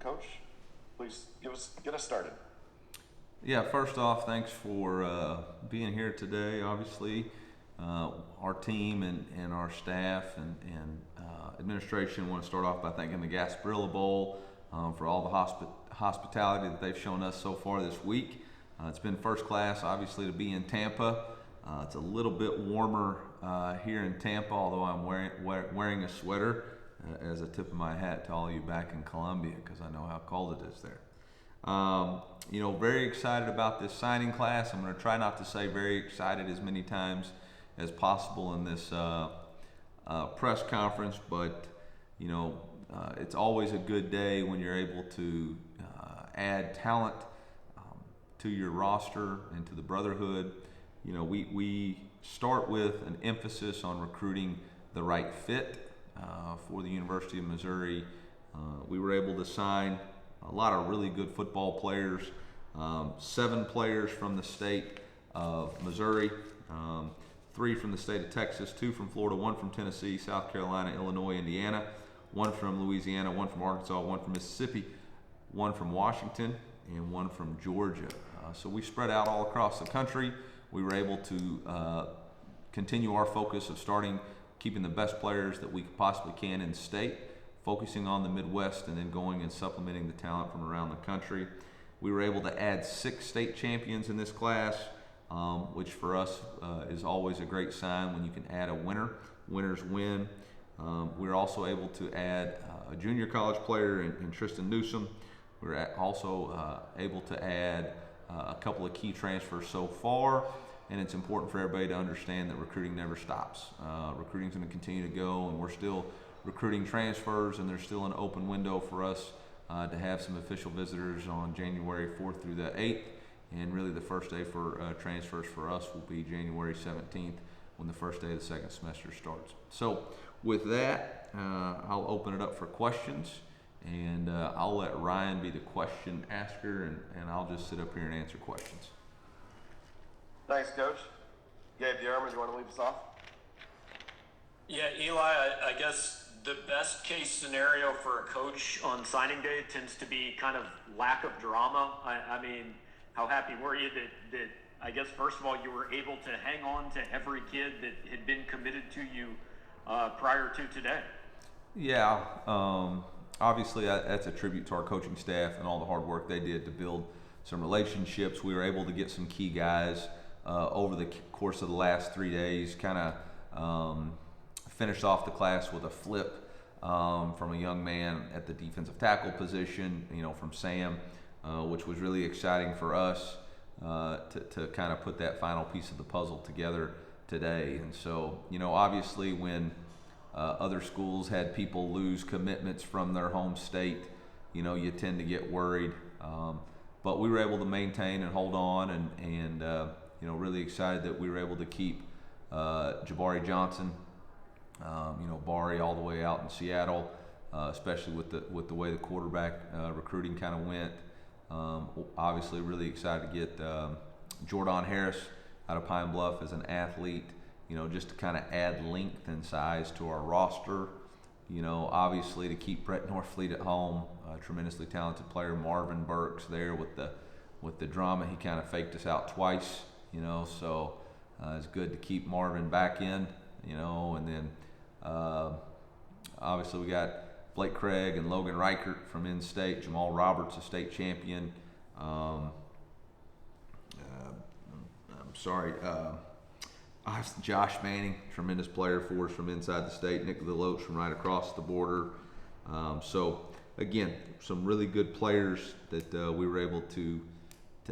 Coach, please get us started. Yeah, first off, thanks for being here today. Obviously, our team and our staff and administration want to start off by thanking the Gasparilla Bowl for all the hospitality that they've shown us so far this week. It's been first class, obviously, to be in Tampa. It's a little bit warmer here in Tampa, although I'm wearing a sweater as a tip of my hat to all you back in Columbia, because I know how cold it is there. Very excited about this signing class. I'm going to try not to say very excited as many times as possible in this press conference, but it's always a good day when you're able to add talent to your roster and to the brotherhood. We start with an emphasis on recruiting the right fit for the University of Missouri. We were able to sign a lot of really good football players, 7 players from the state of Missouri, 3 from the state of Texas, 2 from Florida, 1 from Tennessee, South Carolina, Illinois, Indiana, 1 from Louisiana, 1 from Arkansas, 1 from Mississippi, 1 from Washington, and 1 from Georgia. So we spread out all across the country. We were able to continue our focus of keeping the best players that we possibly can in state, focusing on the Midwest, and then going and supplementing the talent from around the country. We were able to add 6 state champions in this class, which for us is always a great sign when you can add a winner. Winners win. We were also able to add a junior college player in Tristan Newsom. We were also able to add a couple of key transfers so far, and it's important for everybody to understand that recruiting never stops. Recruiting is going to continue to go, and we're still recruiting transfers, and there's still an open window for us to have some official visitors on January 4th through the 8th, and really the first day for transfers for us will be January 17th when the first day of the second semester starts. So with that, I'll open it up for questions, and I'll let Ryan be the question asker, and I'll just sit up here and answer questions. Thanks, Coach. Gabe DeArmond, you want to lead us off? Yeah, Eli, I guess the best case scenario for a coach on signing day tends to be kind of lack of drama. I mean, how happy were you that I guess, first of all, you were able to hang on to every kid that had been committed to you prior to today? Yeah, obviously that's a tribute to our coaching staff and all the hard work they did to build some relationships. We were able to get some key guys over the course of the last 3 days, kind of finished off the class with a flip from a young man at the defensive tackle position, from Sam, which was really exciting for us to kind of put that final piece of the puzzle together today. And so, obviously when other schools had people lose commitments from their home state, you tend to get worried. But we were able to maintain and hold on, and really excited that we were able to keep Jabari Johnson, Bari all the way out in Seattle, especially with the way the quarterback recruiting kind of went. Obviously really excited to get Jordan Harris out of Pine Bluff as an athlete, just to kind of add length and size to our roster. Obviously to keep Brett Norfleet at home, a tremendously talented player. Marvin Burks there with the drama. He kind of faked us out twice, so it's good to keep Marvin back in, and then obviously we got Blake Craig and Logan Reichert from in-state. Jamal Roberts, a state champion. Josh Manning, tremendous player for us from inside the state. Nick Deloach from right across the border. So again, some really good players that we were able to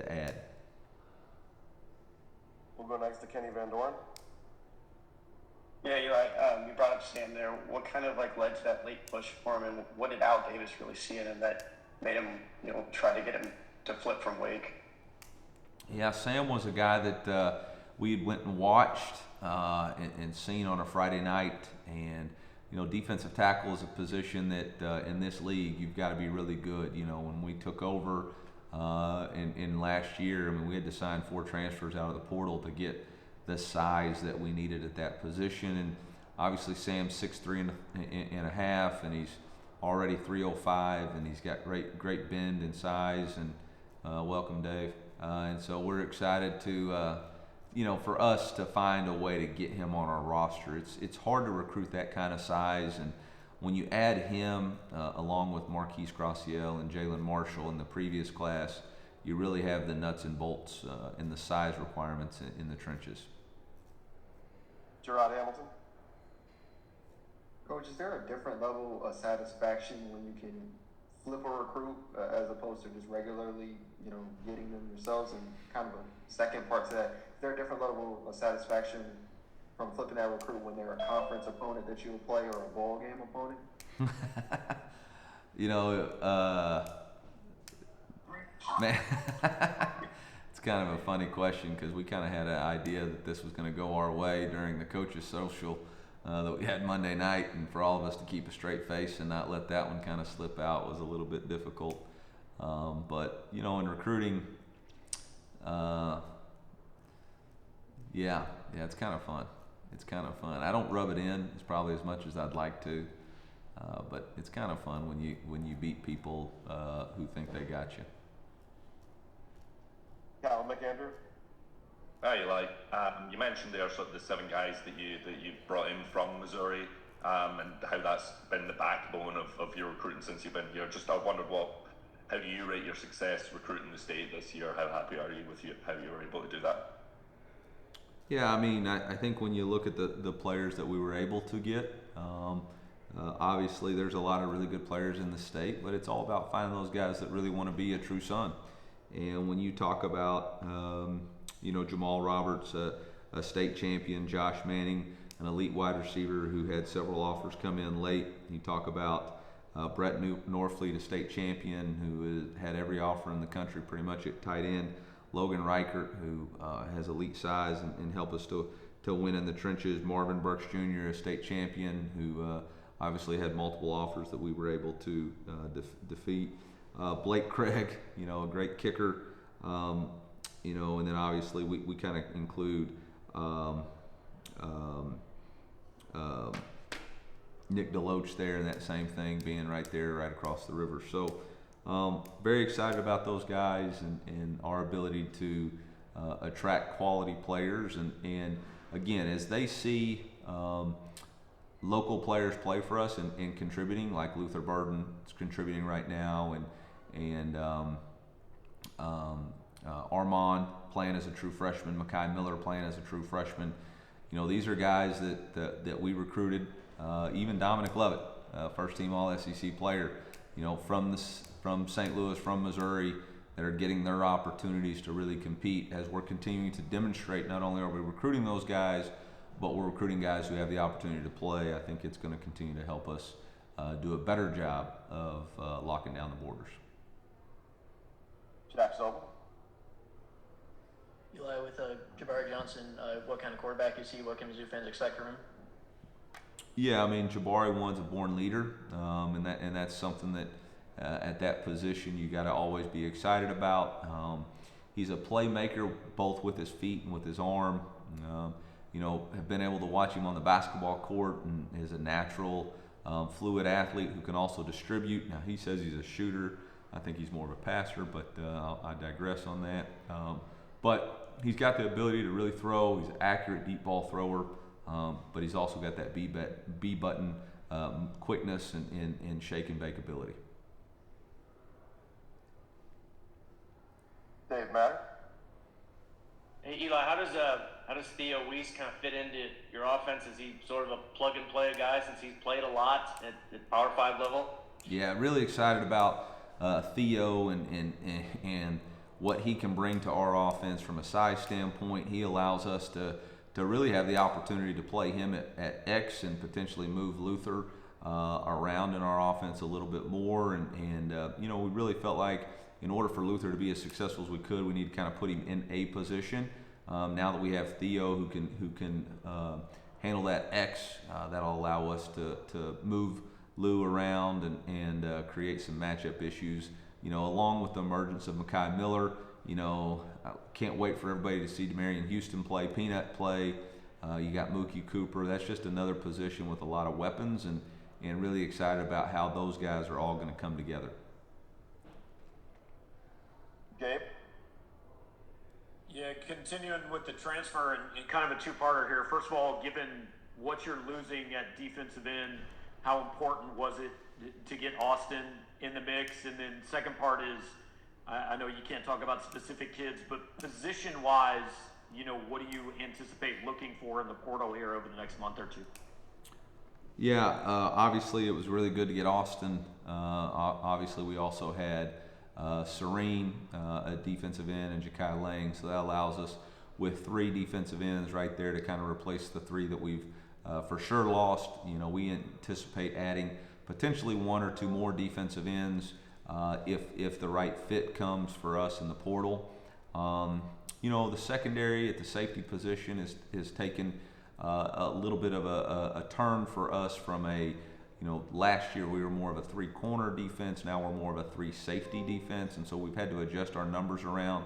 add. We'll go next to Kenny Van Dorn. Yeah, Eli, you brought up Sam there. What kind of led to that late push for him, and what did Al Davis really see in him that made him, try to get him to flip from Wake? Yeah, Sam was a guy that we had went and watched and seen on a Friday night, and defensive tackle is a position that in this league you've got to be really good. When we took over in last year, we had to sign 4 transfers out of the portal to get the size that we needed at that position. And obviously Sam's 6'3 and a half, and he's already 305, and he's got great bend and size. And welcome, Dave. And so we're excited to, for us to find a way to get him on our roster. It's hard to recruit that kind of size, and when you add him along with Marquise Graciel and Jalen Marshall in the previous class, you really have the nuts and bolts and the size requirements in the trenches. Gerard Hamilton. Coach, is there a different level of satisfaction when you can flip a recruit as opposed to just regularly, getting them yourselves? And kind of a second part to that, is there a different level of satisfaction from flipping that recruit when they're a conference opponent that you would play or a ball game opponent? Man, it's kind of a funny question because we kind of had an idea that this was going to go our way during the coaches' social that we had Monday night, and for all of us to keep a straight face and not let that one kind of slip out was a little bit difficult. But in recruiting, it's kind of fun. It's kind of fun. I don't rub it in as probably as much as I'd like to, but it's kind of fun when you beat people who think they got you. Kyle McAndrew. Hi, Eli. You mentioned there sort of the 7 guys that you brought in from Missouri, and how that's been the backbone of your recruiting since you've been here. Just I wondered how do you rate your success recruiting the state this year? How happy are you with how you were able to do that? Yeah, I think when you look at the players that we were able to get, obviously there's a lot of really good players in the state, but it's all about finding those guys that really want to be a true son. And when you talk about, Jamal Roberts, a state champion, Josh Manning, an elite wide receiver who had several offers come in late. You talk about Brett Norfleet, a state champion who had every offer in the country pretty much at tight end. Logan Reichert, who has elite size and help us to win in the trenches. Marvin Burks Jr., a state champion who obviously had multiple offers that we were able to defeat. Blake Craig, a great kicker, and then obviously we kind of include Nick DeLoach there, and that same thing being right there, right across the river. So very excited about those guys and our ability to attract quality players. And again, as they see local players play for us and contributing, like Luther Burden is contributing right now, and Armand playing as a true freshman, Mekhi Miller playing as a true freshman. These are guys that we recruited. Even Dominic Lovett, first team All SEC player, from St. Louis, from Missouri, that are getting their opportunities to really compete as we're continuing to demonstrate. Not only are we recruiting those guys, but we're recruiting guys who have the opportunity to play. I think it's going to continue to help us do a better job of locking down the borders. Jack Sobel. Eli, with Jabari Johnson, what kind of quarterback is he? What can Mizzou fans expect from him? Yeah, Jabari one's a born leader, and that's something that at that position you got to always be excited about. He's a playmaker both with his feet and with his arm. Have been able to watch him on the basketball court, and is a natural, fluid athlete who can also distribute. Now he says he's a shooter. I think he's more of a passer, but I digress on that. But he's got the ability to really throw. He's an accurate deep ball thrower, but he's also got that B button quickness and shake and bake ability. Dave Matter. Hey Eli, how does Theo Weiss kind of fit into your offense? Is he sort of a plug and play guy since he's played a lot at Power 5 level? Yeah, really excited about Theo and what he can bring to our offense from a size standpoint. He allows us to really have the opportunity to play him at X and potentially move Luther around in our offense a little bit more. And we really felt like in order for Luther to be as successful as we could, we need to kind of put him in a position. Now that we have Theo who can handle that X, that'll allow us to move Lou around and create some matchup issues. Along with the emergence of Mekhi Miller, I can't wait for everybody to see Demarion Houston play, Peanut play. You got Mookie Cooper. That's just another position with a lot of weapons, and really excited about how those guys are all going to come together. Gabe? Yeah, continuing with the transfer and kind of a two-parter here. First of all, given what you're losing at defensive end, how important was it to get Austin in the mix? And then second part is, I know you can't talk about specific kids, but position-wise, what do you anticipate looking for in the portal here over the next month or two? Yeah, obviously it was really good to get Austin. Obviously we also had Serene at defensive end and Ja'Kai Lang, so that allows us with 3 defensive ends right there to kind of replace the 3 that we've for sure lost. We anticipate adding potentially 1 or 2 more defensive ends if the right fit comes for us in the portal. The secondary at the safety position is taken a little bit of a turn for us from last year we were more of a 3-corner defense. Now we're more of a 3-safety defense, and so we've had to adjust our numbers around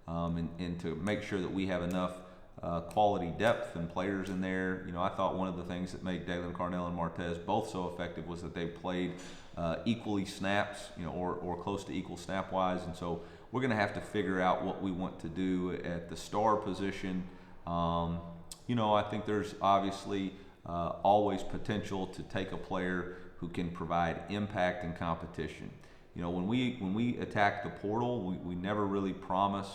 and to make sure that we have enough quality depth and players in there. I thought one of the things that made Dalen Carnell and Martez both so effective was that they played equally snaps, or close to equal snap wise, and so we're going to have to figure out what we want to do at the star position. I think there's obviously always potential to take a player who can provide impact and competition. When we attack the portal, we never really promise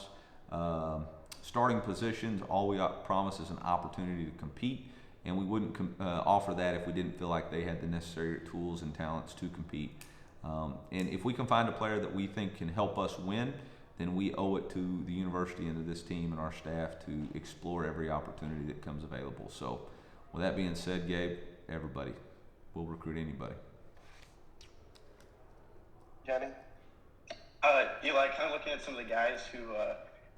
starting positions. All we promise is an opportunity to compete, and we wouldn't offer that if we didn't feel like they had the necessary tools and talents to compete. And if we can find a player that we think can help us win, then we owe it to the university and to this team and our staff to explore every opportunity that comes available. So with that being said, Gabe, everybody, we'll recruit anybody. Kenny? Eli, kind of looking at some of the guys who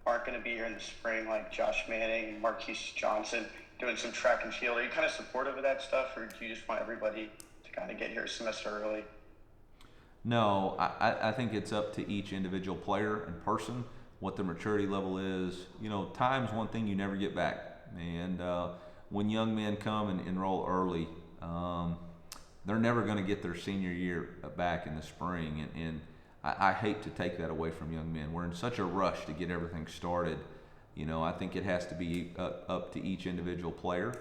aren't going to be here in the spring, like Josh Manning, Marquise Johnson, doing some track and field. Are you kind of supportive of that stuff, or do you just want everybody to kind of get here a semester early? No, I think it's up to each individual player and person what their maturity level is. Time's one thing you never get back. And when young men come and enroll early, they're never going to get their senior year back in the spring. And I hate to take that away from young men. We're in such a rush to get everything started. I think it has to be up to each individual player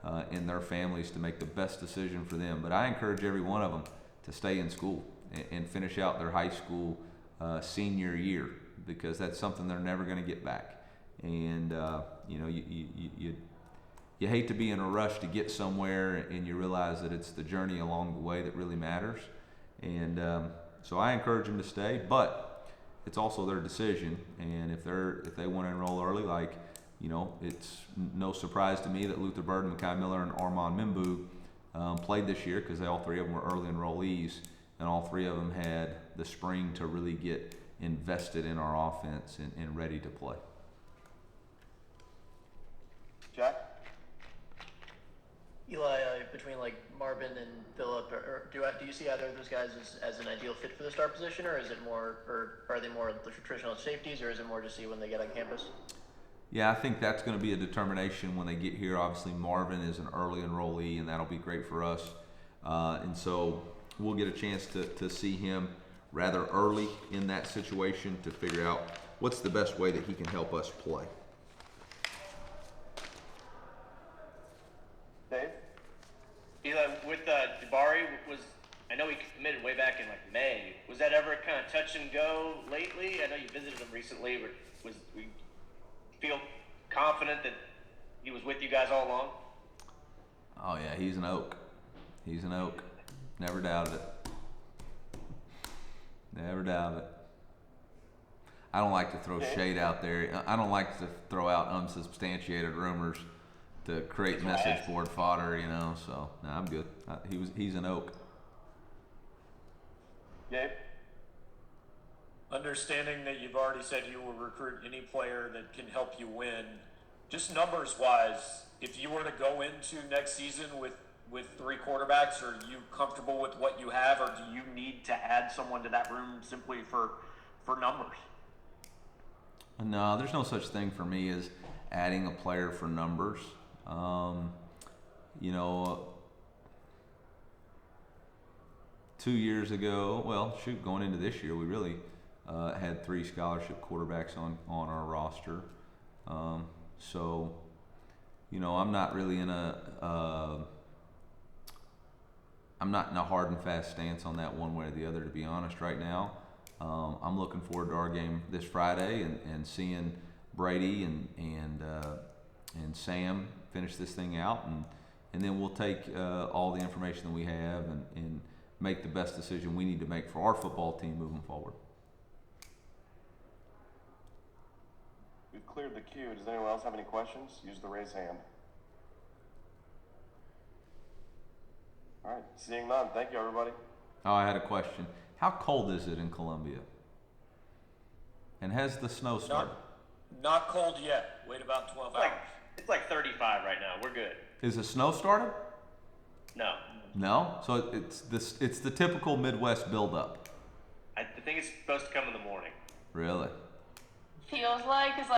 and their families to make the best decision for them. But I encourage every one of them to stay in school and finish out their high school senior year, because that's something they're never going to get back. And you hate to be in a rush to get somewhere, and you realize that it's the journey along the way that really matters. And so I encourage them to stay, but it's also their decision. And if they want to enroll early, it's no surprise to me that Luther Bird, Mekhi Miller, and Armand Mimbu played this year, because all 3 of them were early enrollees. And all 3 of them had the spring to really get invested in our offense and ready to play. Jack? Eli, between Marvin and Phillip, do you see either of those guys as an ideal fit for the star position, or is it more, or are they more the traditional safeties, or is it more to see when they get on campus? Yeah, I think that's going to be a determination when they get here. Obviously, Marvin is an early enrollee, and that'll be great for us. And so we'll get a chance to see him rather early in that situation to figure out what's the best way that he can help us play. Dave? Eli, with Jabari, I know he committed way back in May. Was that ever kind of touch and go lately? I know you visited him recently, but we feel confident that he was with you guys all along? Oh yeah, he's an oak. He's an oak. Never doubted it. Never doubted it. I don't like to throw shade out there. I don't like to throw out unsubstantiated rumors to create message board fodder, So no, I'm good. He's an oak. Gabe? Understanding that you've already said you will recruit any player that can help you win, just numbers wise, if you were to go into next season with 3 quarterbacks, are you comfortable with what you have, or do you need to add someone to that room simply for numbers? No, there's no such thing for me as adding a player for numbers. 2 years ago, well, shoot, going into this year, we really had 3 scholarship quarterbacks on our roster. So, you know, I'm not really in I'm not in a hard and fast stance on that one way or the other, to be honest, right now. I'm looking forward to our game this Friday and seeing Brady and Sam finish this thing out, and then we'll take all the information that we have and make the best decision we need to make for our football team moving forward. We've cleared the queue. Does anyone else have any questions? Use the raise hand. All right, seeing none. Thank you, everybody. Oh, I had a question. How cold is it in Columbia? And has the snow started? Not cold yet. Wait about 12 hours. It's like 35 right now. We're good. Is the snow started? No. No? So it's the typical Midwest buildup. I think it's supposed to come in the morning. Really? Feels like, 'cause